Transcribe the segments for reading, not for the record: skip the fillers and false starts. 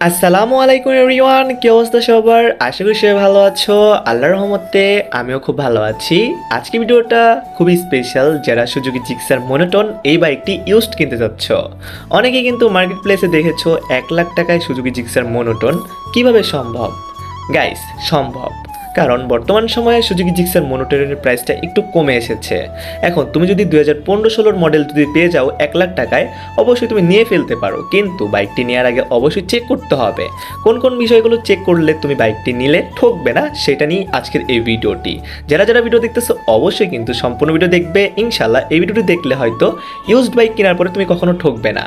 আসসালামু আলাইকুম এভরিওয়ান, কি অবস্থা সবার? আশা করি সবাই ভালো আছো। আল্লাহর রহমতে আমিও খুব ভালো আছি। আজকে ভিডিওটা খুবই স্পেশাল যারা সুজুকি জিক্সার মনোটন এই বাইকটি ইউজড কিনতে যাচ্ছ। অনেকেই কিন্তু মার্কেট প্লেসে দেখেছো 1 লাখ টাকায় সুজুকি জিক্সার মনোটন। কিভাবে সম্ভব? গাইস, সম্ভব। কারণ বর্তমান সময়ে সুজুকি জিক্সার মনোটনের প্রাইসটা একটু কমে এসেছে। এখন তুমি যদি 2015-16 মডেল যদি পেয়ে যাও 1 লাখ টাকায়, অবশ্যই তুমি নিয়ে ফেলতে পারো, কিন্তু বাইকটি নেওয়ার আগে অবশ্যই চেক করতে হবে কোন কোন বিষয়গুলো চেক করলে তুমি বাইকটি নিলে ঠকবে না, সেটা নিয়ে আজকের এই ভিডিওটি। যারা যারা ভিডিও দেখতেছো অবশ্যই কিন্তু সম্পূর্ণ ভিডিও দেখবে। ইনশাল্লাহ এই ভিডিওটি দেখলে হয়তো ইউজড বাইক কেনার পরে তুমি কখনো ঠকবে না।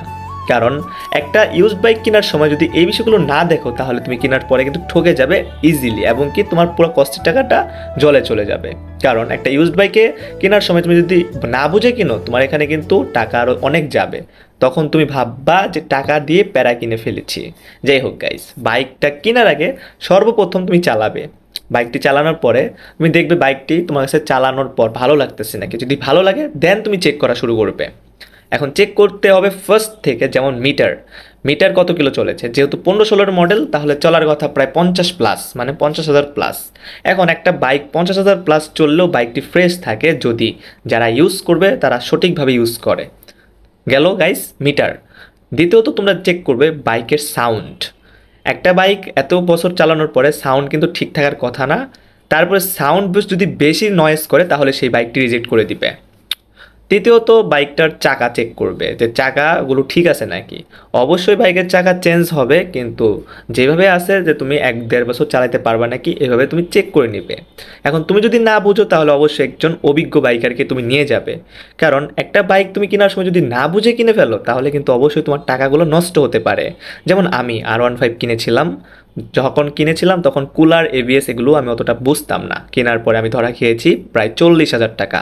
কারণ একটা ইউজড বাইক কেনার সময় যদি এই বিষয়গুলো না দেখো তাহলে তুমি কেনার পরে কিন্তু ঠকে যাবে ইজিলি, এবং কি তোমার পুরো কষ্টের টাকাটা জলে চলে যাবে। কারণ একটা ইউজড বাইকে কেনার সময় তুমি যদি না বুঝে কিনো, তোমার এখানে কিন্তু টাকা আরও অনেক যাবে। তখন তুমি ভাববা যে টাকা দিয়ে প্যারা কিনে ফেলেছি। যাই হোক গাইস, বাইকটা কেনার আগে সর্বপ্রথম তুমি চালাবে। বাইকটি চালানোর পরে তুমি দেখবে বাইকটি তোমার কাছে চালানোর পর ভালো লাগতেছে নাকি। যদি ভালো লাগে দেন তুমি চেক করা শুরু করবে। এখন চেক করতে হবে ফার্স্ট থেকে, যেমন মিটার। মিটার কত কিলো চলেছে, যেহেতু 15-16 মডেল তাহলে চলার কথা প্রায় 50+, মানে 50,000 প্লাস। এখন একটা বাইক 50,000 প্লাস চললেও বাইকটি ফ্রেশ থাকে যদি যারা ইউজ করবে তারা সঠিকভাবে ইউজ করে। গেল গাইস মিটার। দ্বিতীয়ত তোমরা চেক করবে বাইকের সাউন্ড। একটা বাইক এত বছর চালানোর পরে সাউন্ড কিন্তু ঠিক থাকার কথা না। তারপরে সাউন্ড যদি বেশি নয়েজ করে তাহলে সেই বাইকটি রিজেক্ট করে দিবে। তৃতীয়ত বাইকটার চাকা চেক করবে যে চাকাগুলো ঠিক আছে নাকি। অবশ্যই বাইকের চাকা চেঞ্জ হবে, কিন্তু যেভাবে আছে যে তুমি 1-1.5 বছর চালাতে পারবা নাকি এভাবে তুমি চেক করে নিবে। এখন তুমি যদি না বুঝো তাহলে অবশ্যই একজন অভিজ্ঞ বাইকারকে তুমি নিয়ে যাবে। কারণ একটা বাইক তুমি কেনার সময় যদি না বুঝে কিনে ফেলো তাহলে কিন্তু অবশ্যই তোমার টাকাগুলো নষ্ট হতে পারে। যেমন আমি R15 কিনেছিলাম, যখন কিনেছিলাম তখন কুলার এবিএস এগুলো আমি অতটা বুঝতাম না। কেনার পরে আমি ধরা খেয়েছি প্রায় 40,000 টাকা।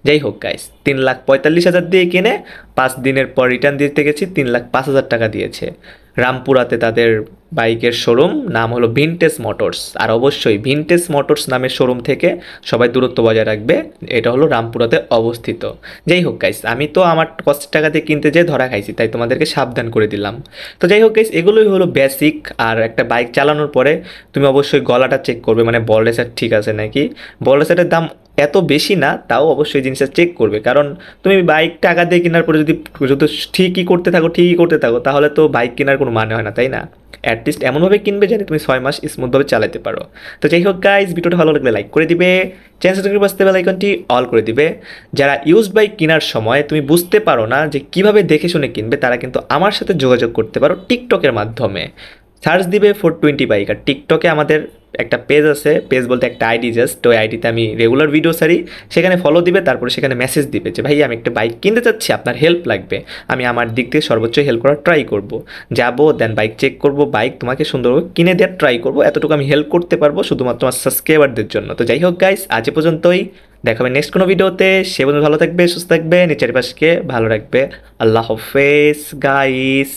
যাই হোক গাইস, 3,45,000 দিয়ে কিনে 5 দিনের পর রিটার্ন দিতে গেছি, 3,05,000 টাকা দিয়েছে। রামপুরাতে তাদের বাইকের শোরুম, নাম হলো ভিনটেজ মোটরস। আর অবশ্যই ভিনটেজ মোটরস নামের শোরুম থেকে সবাই দূরত্ব বজায় রাখবে, এটা হলো রামপুরাতে অবস্থিত। যাই হোক গাইস, আমি তো আমার কষ্টের টাকা দিয়ে কিনতে যেয়ে ধরা খাইছি, তাই তোমাদেরকে সাবধান করে দিলাম। তো যাই হোক গাইস, এগুলোই হলো বেসিক। আর একটা বাইক চালানোর পরে তুমি অবশ্যই গলাটা চেক করবে, মানে বল রেসার ঠিক আছে নাকি। বল রেসারের দাম এত বেশি না, তাও অবশ্যই জিনিসটা চেক করবে। কারণ তুমি বাইক টাকা দিয়ে কেনার পরে যদি যদি ঠিকই করতে থাকো তাহলে তো বাইক কেনার কোনো মানে হয় না, তাই না? অ্যাটলিস্ট এমনভাবে কিনবে যেন তুমি 6 মাস স্মুথভাবে চালাতে পারো। তো যাই হোক গাইজ, ভিডিওটা ভালো লাগলে লাইক করে দিবে, চ্যানেল সাবস্ক্রাইব করতে বেল আইকনটি অল করে দিবে। যারা ইউজড বাইক কেনার সময় তুমি বুঝতে পারো না যে কিভাবে দেখে শুনে কিনবে, তারা কিন্তু আমার সাথে যোগাযোগ করতে পারো টিকটকের মাধ্যমে। সার্চ দিবে 420 বাইক। আর টিকটকে আমাদের একটা পেজ আছে, পেজ বলতে একটা আইডি, জাস্ট ওই আইডিতে আমি রেগুলার ভিডিও ছাড়ি। সেখানে ফলো দিবে, তারপরে সেখানে মেসেজ দিবে যে ভাই আমি একটা বাইক কিনতে চাচ্ছি, আপনার হেল্প লাগবে। আমি আমার দিক থেকে সর্বোচ্চ হেল্প করার ট্রাই করব। যাবো, দেন বাইক চেক করব, বাইক তোমাকে সুন্দরভাবে কিনে দেওয়ার ট্রাই করব। এতটুকু আমি হেল্প করতে পারবো শুধুমাত্র আমার সাবস্ক্রাইবারদের জন্য। তো যাই হোক গাইস, আজ এ পর্যন্তই। দেখাবে নেক্সট কোনো ভিডিওতে। সে পর্যন্ত ভালো থাকবে, সুস্থ থাকবে, নিজের চারিপাশকে ভালো রাখবে। আল্লাহ হাফেজ গাইস।